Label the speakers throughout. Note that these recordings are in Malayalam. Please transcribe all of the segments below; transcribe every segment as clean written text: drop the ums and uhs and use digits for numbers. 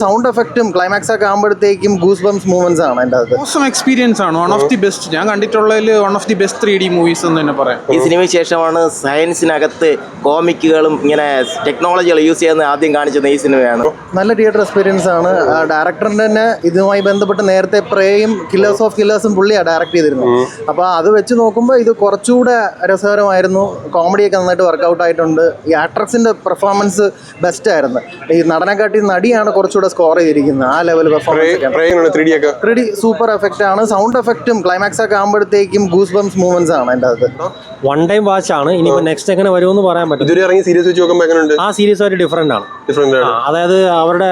Speaker 1: സൗണ്ട് എഫക്റ്റും ക്ലൈമാക്സ് ഒക്കെ ആകുമ്പോഴത്തേക്കും ഗൂസ് ബംസ് മൂവ്മെന്റ്സ് ആണ് അതിൻ്റെ അത്.
Speaker 2: ഓസം എക്സ്പീരിയൻസ് ആണ്. വൺ ഓഫ് ദി ബെസ്റ്റ് ഞാൻ കണ്ടിട്ടുള്ളതിൽ one of the best 3D movies എന്ന് തന്നെ പറയാം.
Speaker 3: ഈ സിനിമയ്ക്ക് ശേഷമാണ് സയൻസിനകത്ത് കോമിക്കുകളും ഇങ്ങനെ ടെക്നോളജികൾ യൂസ് ചെയ്യുന്നത് ആദ്യം കാണിച്ചത് ഈ സിനിമയാണ്.
Speaker 1: നല്ല തിയേറ്റർ എക്സ്പീരിയൻസ് ആണ്. ഡയറക്ടറിന്റെ തന്നെ ഇതുമായി ബന്ധപ്പെട്ട് നേരത്തെ പ്രേയും കില്ലേഴ്സ് ഓഫ് കില്ലേഴ്സും പുള്ളിയാണ് ഡയറക്ട് ചെയ്തിരുന്നത്. അപ്പോൾ അത് വെച്ച് നോക്കുമ്പോൾ ഇത് കുറച്ചുകൂടെ രസകരമായിരുന്നു. കോമഡിയൊക്കെ നന്നായിട്ട് വർക്കൗട്ട് ആയിട്ടുണ്ട്. ഈ ആക്ട്രസിന്റെ പെർഫോമൻസ് ബെസ്റ്റ് ആയിരുന്നു. ഈ നടനെക്കാട്ടി നടിയാണ് കുറച്ചുകൂടെ സ്കോർ ചെയ്തിരിക്കുന്നത്. ആ level performance 3D super effect ആണ്. സൗണ്ട് എഫക്റ്റും ക്ലൈമാക്സ് ഒക്കെ ആകുമ്പോഴത്തേക്കും ഗൂസ് ബംസ് മൂവ്മെന്റ്സ് ആണ് അതിൻ്റെ അത്.
Speaker 4: വൺ ടൈം വാച്ച് ആണ്. ഇനിയിപ്പോൾ നെക്സ്റ്റ് എങ്ങനെ വരുമെന്ന് പറയാൻ പറ്റും. ആ സീരീസ് ആയിട്ട് ഡിഫറെന്റ് ആണ്. അതായത് അവരുടെ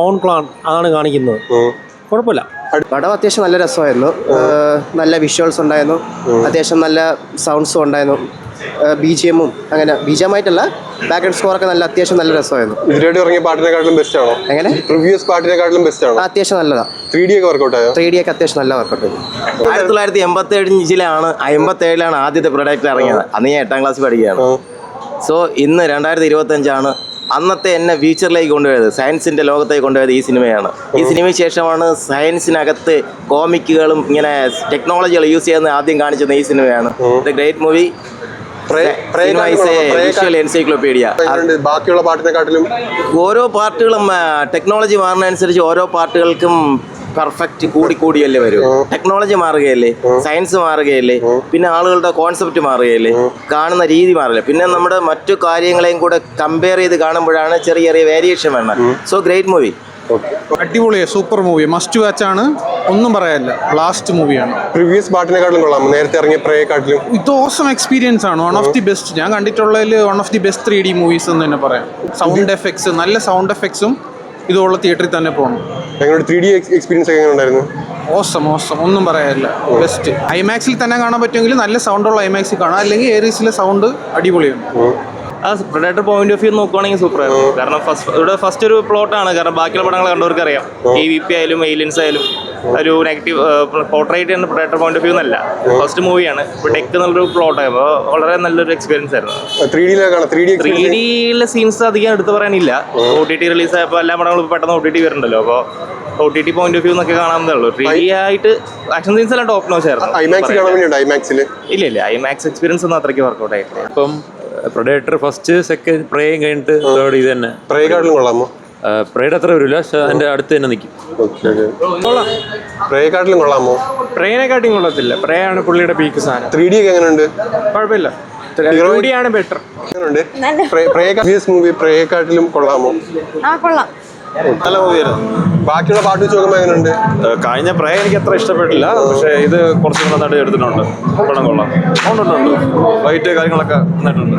Speaker 4: ഓൺ പ്ലാൻ അതാണ് കാണിക്കുന്നത്. കുഴപ്പമില്ല.
Speaker 5: പടം അത്യാവശ്യം നല്ല രസമായിരുന്നു. നല്ല വിഷ്വൽസ് ഉണ്ടായിരുന്നു. അത്യാവശ്യം നല്ല സൗണ്ട്സും ഉണ്ടായിരുന്നു. BGM അങ്ങനെ BGM ആയിട്ടല്ല, ബാക്ക്ഗ്രൗണ്ട് സ്കോറൊക്കെ അത്യാവശ്യം നല്ല രസമായിരുന്നു.
Speaker 6: ഇതിലായിട്ട് ഇറങ്ങിയ പാട്ടിനെക്കാട്ടിലും ബെസ്റ്റ് ആണോ?
Speaker 5: എങ്ങനെ
Speaker 6: പ്രീവിയസ് പാട്ടിനെക്കാട്ടിലും ബെസ്റ്റ് ആണോ?
Speaker 5: അത്യാവശ്യം നല്ലതാണ്.
Speaker 6: 3D ഒക്കെ വർക്കൗട്ട് ആയോ?
Speaker 5: 3D ഒക്കെ അത്യാവശ്യം നല്ല വർക്കൗട്ട് ചെയ്തു.
Speaker 3: 1987 ആദ്യത്തെ പ്രൊഡക്റ്റ് ഇറങ്ങിയത്. അന്ന് ഞാൻ 8ാം ക്ലാസ്സിൽ പഠിക്കുകയാണ്. സോ ഇന്ന് 2025 അന്നത്തെ എന്നെ ഫ്യൂച്ചറിലേക്ക് കൊണ്ടുപോയത്, സയൻസിന്റെ ലോകത്തേക്ക് കൊണ്ടുപോയത് ഈ സിനിമയാണ്. ഈ സിനിമയ്ക്ക് ശേഷമാണ് സയൻസിനകത്ത് കോമിക്കുകളും ഇങ്ങനെ ടെക്നോളജികൾ യൂസ് ചെയ്യുന്നത് ആദ്യം കാണിച്ചത് ഈ സിനിമയാണ്. The great movie. എൻസൈക്ലോപീഡിയ.
Speaker 6: ബാക്കിയുള്ള പാട്ടിനെക്കാട്ടിലും
Speaker 3: ഓരോ പാർട്ടുകളും ടെക്നോളജി മാറുന്നതനുസരിച്ച് ഓരോ പാർട്ടുകൾക്കും പെർഫെക്റ്റ് കൂടിയല്ലേ വരും. ടെക്നോളജി മാറുകയല്ലേ, സയൻസ് മാറുകയല്ലേ, പിന്നെ ആളുകളുടെ കോൺസെപ്റ്റ് മാറുകയല്ലേ, കാണുന്ന രീതി മാറില്ല. പിന്നെ നമ്മുടെ മറ്റു കാര്യങ്ങളെയും കൂടെ കമ്പയർ ചെയ്ത് കാണുമ്പോഴാണ് ചെറിയ ചെറിയ വേരിയേഷൻ വേണം. So great movie.
Speaker 2: അടിപൊളിയാ, സൂപ്പർ മൂവി, മസ്റ്റ് വാച്ച് ആണ്. ഒന്നും പറയാനില്ല, ബ്ലാസ്റ്റ് മൂവിയാണ്.
Speaker 6: പ്രീവിയസ് പാട്ടിനെക്കാട്ടിലും കൊള്ളാം, നേരത്തെ ഇറങ്ങിയ പ്രേയെക്കാട്ടിലും.
Speaker 2: ഇത് ഓസം എക്സ്പീരിയൻസ് ആണ്. വൺ ഓഫ് ദി ബെസ്റ്റ് ഞാൻ കണ്ടിട്ടുള്ളതിൽ one of the best 3D movies എന്ന് തന്നെ പറയാം. സൗണ്ട് എഫക്ട്സ്, നല്ല സൗണ്ട് എഫക്ട്സും ഇതുള്ള തിയേറ്ററിൽ തന്നെ പോകണം.
Speaker 6: ഞങ്ങളുടെ 3D എക്സ്പീരിയൻസ് എങ്ങനെ ഉണ്ടായിരുന്നു?
Speaker 2: ഓസം ഒന്നും പറയാനില്ല, ബെസ്റ്റ്. ഐമാക്സിൽ തന്നെ കാണാൻ പറ്റുമെങ്കിൽ നല്ല സൗണ്ടുള്ള ഐമാക്സിൽ കാണാം, അല്ലെങ്കിൽ ഏരീസിലെ സൗണ്ട് അടിപൊളിയാണ്.
Speaker 7: ആ പ്രൊഡക്ടർ പോയിന്റ് ഓഫ് വ്യൂ നോക്കുവാണെങ്കിൽ സൂപ്പറായിരുന്നു. കാരണം ഇവിടെ ഫസ്റ്റ് ഒരു പ്ലോട്ടാണ്. കാരണം ബാക്കിയുള്ള പടങ്ങൾ കണ്ടവർക്ക് അറിയാം, EVP ആയാലും ഏലിയൻസ് ആയാലും ഒരു നെഗറ്റീവ് പോർട്രേറ്റ് ചെയ്യുന്ന പ്രൊഡക്ടർ പോയിന്റ് ഓഫ് വ്യൂ എന്നല്ല. ഫസ്റ്റ് മൂവിയാണ്. ഇപ്പോൾ ടെക് എന്നുള്ളൊരു പ്ലോട്ടാണ്. അപ്പോൾ വളരെ നല്ലൊരു എക്സ്പീരിയൻസ് ആയിരുന്നു. 3Dയിലെ സീൻസ് അധികം എടുത്ത് പറയാനില്ല. OTT റിലീസ് ആയപ്പോൾ എല്ലാ പടങ്ങളും പെട്ടെന്ന് OTT വരുന്നുണ്ടല്ലോ. അപ്പോൾ OTT പോയിന്റ് ഓഫ് വ്യൂ എന്നൊക്കെ കാണാമെന്നേ ഉള്ളൂ. 3D ആയിട്ട് ആക്ഷൻ സീൻസ് എല്ലാം ടോപ്പ് നോച്ച് ആയിരുന്നു. ഇല്ല ഐമാക്സ് എക്സ്പീരിയൻസ് ഒന്നും അത്രയ്ക്ക് വർക്കൗട്ട് ആയിട്ടില്ല.
Speaker 8: ഇപ്പം പ്രൊഡേറ്റർ ഫസ്റ്റ് സെക്കൻഡ് പ്രേയും കഴിഞ്ഞിട്ട് തേർഡ് ഇത് തന്നെ.
Speaker 6: പ്രേയെക്കാട്ടിലും കൊള്ളാമോ?
Speaker 8: പ്രേയുടെ അത്ര വരില്ല, പക്ഷെ അതിന്റെ അടുത്ത് തന്നെ നിൽക്കും.
Speaker 6: പ്രേയെക്കാട്ടിലും കൊള്ളാമോ?
Speaker 2: പ്രേനെക്കാട്ടിയും കൊള്ളത്തില്ല. പ്രേ ആണ് പുള്ളിയുടെ പീക്ക് സാധനം.
Speaker 6: 3D ഒക്കെ എങ്ങനെയുണ്ട്?
Speaker 2: കുഴപ്പമില്ല, 2D ആണ് ബെറ്റർ.
Speaker 6: മൂവി പ്രേയെക്കാട്ടിലും കൊള്ളാമോ?
Speaker 9: കൊള്ളാം,
Speaker 6: നല്ല മൂവിയായിരുന്നു. ബാക്കിയുള്ള പാട്ട് വെച്ച് നോക്കുമ്പോൾ എങ്ങനെയുണ്ട്?
Speaker 8: കഴിഞ്ഞ പ്രേ എനിക്ക് അത്ര ഇഷ്ടപ്പെട്ടില്ല, പക്ഷെ ഇത് കുറച്ചും നന്നായിട്ട് എടുത്തിട്ടുണ്ട്. പടം കൊള്ളാം. വൈറ്റ് കാര്യങ്ങളൊക്കെ നന്നായിട്ടുണ്ട്.